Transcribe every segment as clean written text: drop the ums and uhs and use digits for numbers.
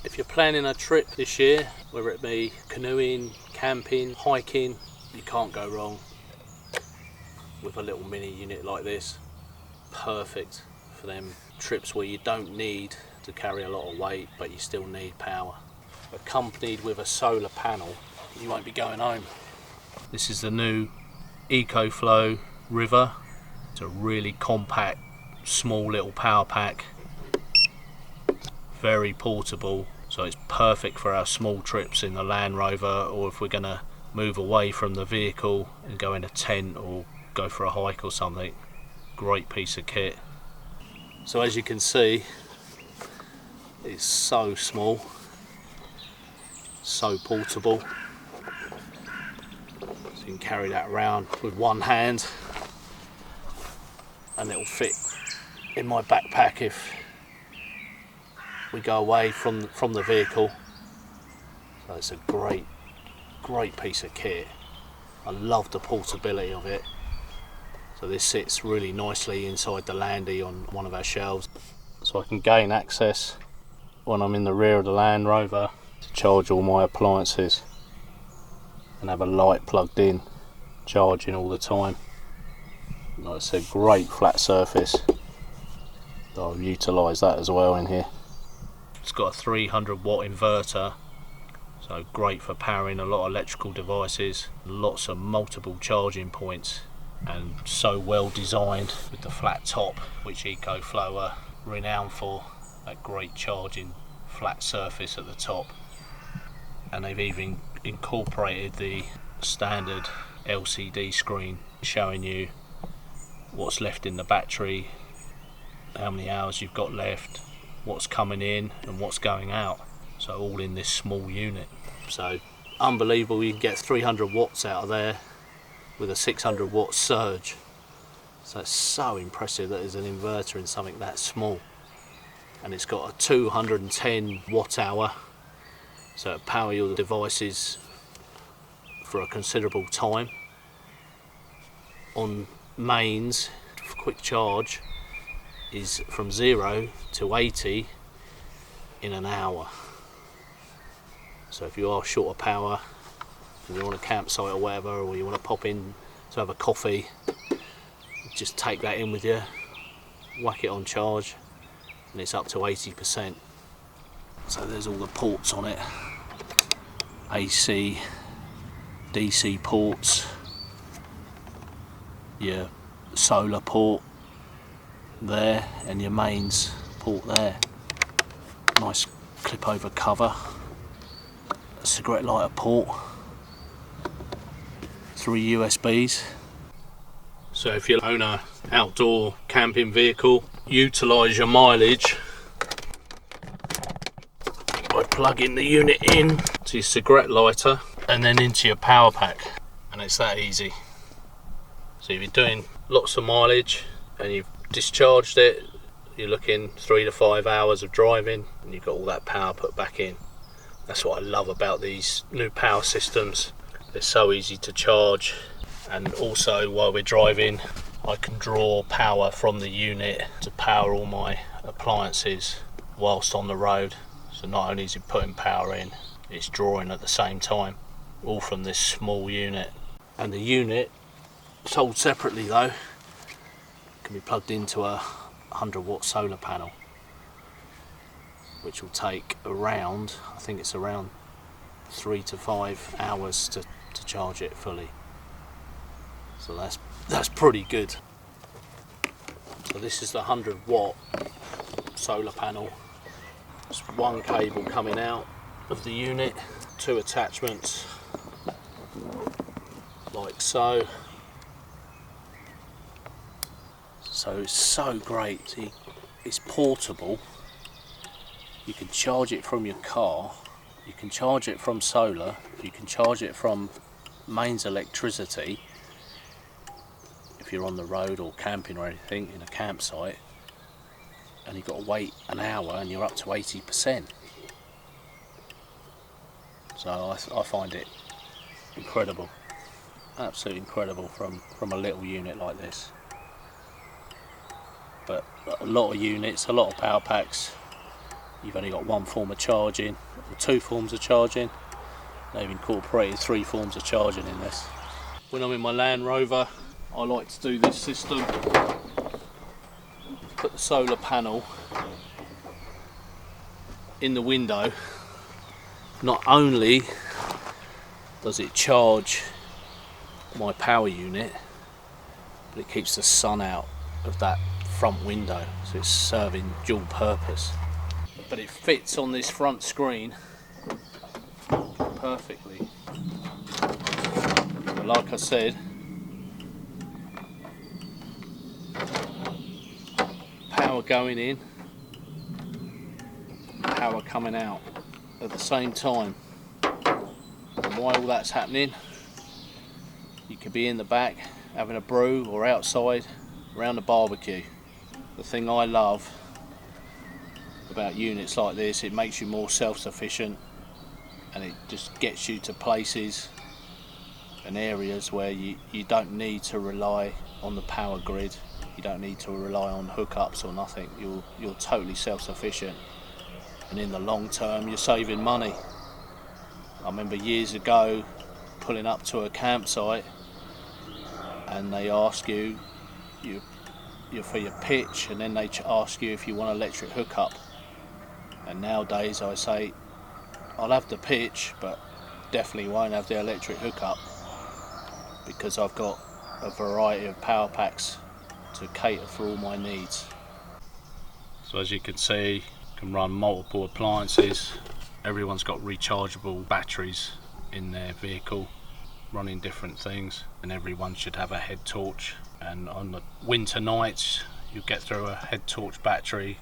If you're planning a trip this year, whether it be canoeing, camping, hiking, you can't go wrong with a little mini unit like this. Perfect for them trips where you don't need to carry a lot of weight but you still need power. Accompanied with a solar panel, you won't be going home. This is the new Ecoflow River. It's a really compact, small little power pack. Very portable, so it's perfect for our small trips in the Land Rover, or if we're going to move away from the vehicle and go in a tent or go for a hike or something. Great piece of kit. So as you can see, it's so small, so portable. So you can carry that around with one hand and it'll fit in my backpack if we go away from the vehicle. So it's a great piece of kit. I love the portability of it. So this sits really nicely inside the landy on one of our shelves, so I can gain access when I'm in the rear of the Land Rover to charge all my appliances and have a light plugged in, charging all the time. Like I said, great flat surface. I'll utilise that as well in here. It's got a 300 watt inverter, so great for powering a lot of electrical devices. Lots of multiple charging points, and so well designed with the flat top, which Ecoflow are renowned for. That great charging flat surface at the top, and they've even incorporated the standard LCD screen showing you what's left in the battery, how many hours you've got left, what's coming in and what's going out, so all in this small unit. So unbelievable, you can get 300 watts out of there with a 600 watt surge. So it's so impressive that there's an inverter in something that small, and it's got a 210 watt hour, so it'll power your devices for a considerable time. On mains, for quick charge is from 0 to 80 in an hour. So if you are short of power and you're on a campsite or whatever, or you want to pop in to have a coffee, just take that in with you, whack it on charge, and it's up to 80%. So there's all the ports on it, AC, DC ports, your solar port there, and your mains port there. Nice clip over cover, a cigarette lighter port, 3 USBs. So if you own an outdoor camping vehicle, utilise your mileage by plugging the unit in to your cigarette lighter and then into your power pack, and it's that easy. So if you're doing lots of mileage and you've discharged it, you're looking 3 to 5 hours of driving and you've got all that power put back in. That's what I love about these new power systems. They're so easy to charge, and also while we're driving I can draw power from the unit to power all my appliances whilst on the road. So not only is it putting power in, it's drawing at the same time, all from this small unit. And the unit, sold separately though, can be plugged into a 100 watt solar panel, which will take around, I think it's around 3 to 5 hours to charge it fully. So that's pretty good. So this is the 100 watt solar panel. Just one cable coming out of the unit, 2 attachments like so. So it's so great. See, it's portable. You can charge it from your car, you can charge it from solar, you can charge it from mains electricity if you're on the road or camping or anything in a campsite, and you've got to wait an hour and you're up to 80%. So I find it incredible, absolutely incredible from a little unit like this. But a lot of units, a lot of power packs you've only got one form of charging or two forms of charging. They've incorporated three forms of charging in this. When I'm in my Land Rover, I like to do this system. Put the solar panel in the window. Not only does it charge my power unit, but it keeps the sun out of that front window, so it's serving dual purpose. But it fits on this front screen perfectly. But like I said, power going in, power coming out at the same time. And while all that's happening, you could be in the back having a brew or outside around the barbecue. The thing I love about units like this, it makes you more self-sufficient, and it just gets you to places and areas where you don't need to rely on the power grid. You don't need to rely on hookups or nothing. You're totally self-sufficient, and in the long term you're saving money. I remember years ago pulling up to a campsite and they ask you for your pitch, and then they ask you if you want an electric hookup. And nowadays I say I'll have the pitch, but definitely won't have the electric hookup, because I've got a variety of power packs to cater for all my needs. So as you can see, you can run multiple appliances. Everyone's got rechargeable batteries in their vehicle running different things, and everyone should have a head torch. And on the winter nights you get through a head torch battery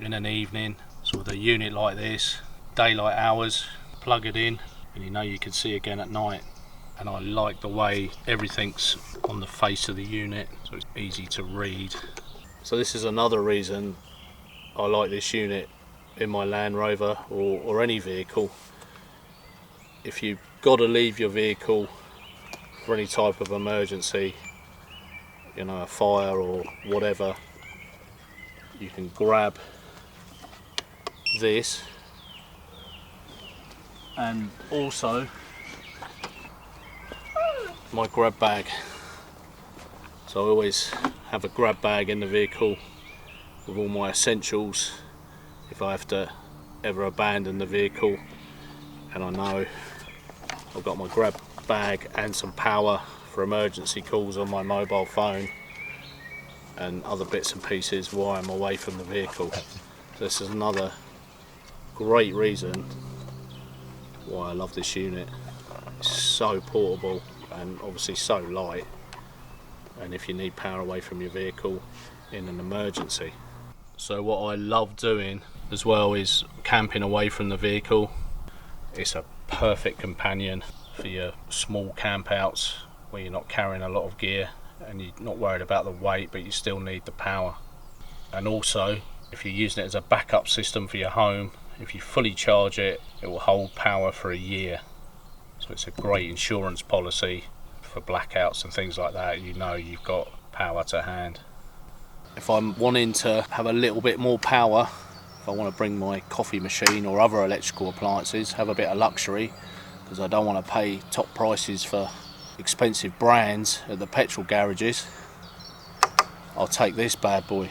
in an evening. So with a unit like this, daylight hours, plug it in and you know you can see again at night. And I like the way everything's on the face of the unit, so it's easy to read. So this is another reason I like this unit in my Land Rover or any vehicle. If you've got to leave your vehicle for any type of emergency, you know, a fire or whatever, you can grab this, and also my grab bag. So I always have a grab bag in the vehicle with all my essentials if I have to ever abandon the vehicle, and I know I've got my grab bag and some power for emergency calls on my mobile phone and other bits and pieces while I'm away from the vehicle. So this is another great reason why I love this unit. It's so portable and obviously so light, and if you need power away from your vehicle in an emergency. So what I love doing as well is camping away from the vehicle. It's a perfect companion for your small camp outs where you're not carrying a lot of gear and you're not worried about the weight, but you still need the power. And also, if you're using it as a backup system for your home, if you fully charge it, it will hold power for a year. So it's a great insurance policy for blackouts and things like that. You know you've got power to hand. If I'm wanting to have a little bit more power, if I want to bring my coffee machine or other electrical appliances, have a bit of luxury, because I don't want to pay top prices for expensive brands at the petrol garages, I'll take this bad boy.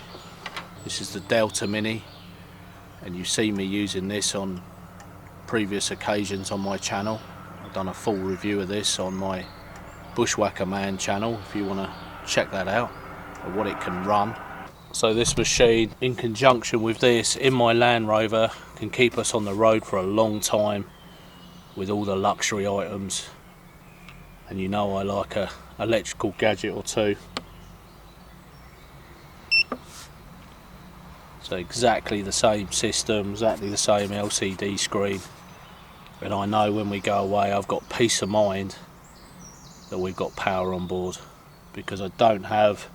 This is the Delta Mini, and you see me using this on previous occasions on my channel. I've done a full review of this on my Bushwhacker Man channel if you want to check that out, or what it can run. So this machine, in conjunction with this in my Land Rover, can keep us on the road for a long time with all the luxury items. And you know I like a electrical gadget or two. So exactly the same system, exactly the same LCD screen. And I know when we go away I've got peace of mind that we've got power on board, because I don't have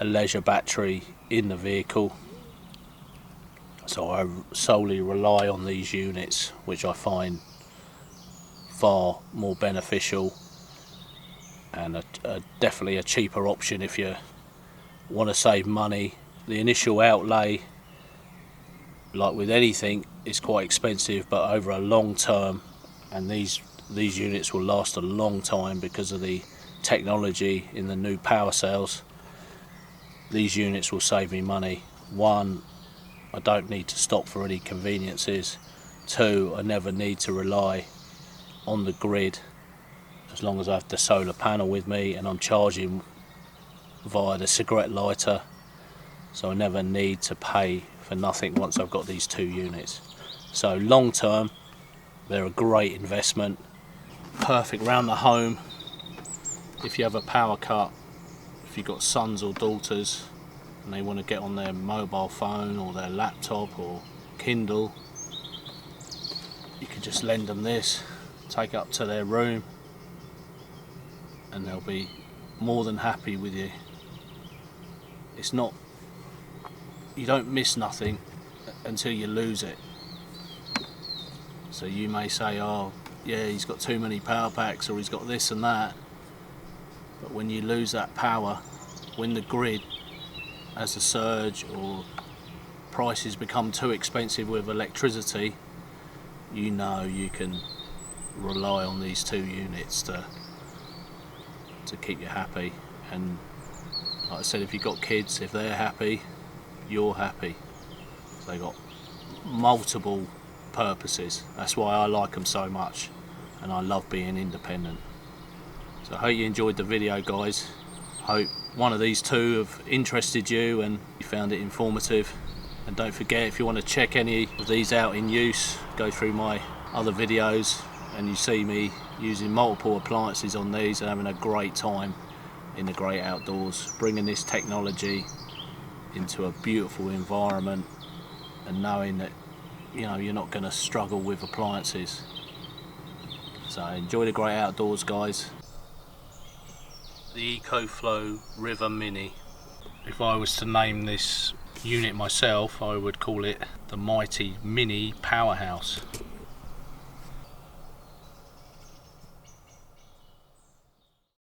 a leisure battery in the vehicle. So I solely rely on these units, which I find far more beneficial and definitely a cheaper option if you want to save money. The initial outlay like with anything, it's quite expensive, but over a long term, and these units will last a long time because of the technology in the new power cells. These units will save me money. One, I don't need to stop for any conveniences. Two, I never need to rely on the grid as long as I have the solar panel with me and I'm charging via the cigarette lighter, so I never need to pay for nothing once I've got these 2 units. So long term, they're a great investment, perfect round the home. If you have a power cut, if you've got sons or daughters and they want to get on their mobile phone or their laptop or Kindle, you could just lend them this, take it up to their room, and they'll be more than happy with you. It's not, you don't miss nothing until you lose it. So you may say, oh yeah, he's got too many power packs, or he's got this and that, but when you lose that power, when the grid has a surge or prices become too expensive with electricity, you know you can rely on these 2 units to keep you happy. And like I said, if you've got kids, if they're happy, you're happy. They got multiple purposes. That's why I like them so much, and I love being independent. So I hope you enjoyed the video, guys. Hope one of these 2 have interested you and you found it informative. And don't forget, if you want to check any of these out in use, go through my other videos and you see me using multiple appliances on these and having a great time in the great outdoors, bringing this technology into a beautiful environment and knowing that, you know, you're not going to struggle with appliances. So enjoy the great outdoors, guys. The Ecoflow River Mini. If I was to name this unit myself, I would call it the mighty mini powerhouse.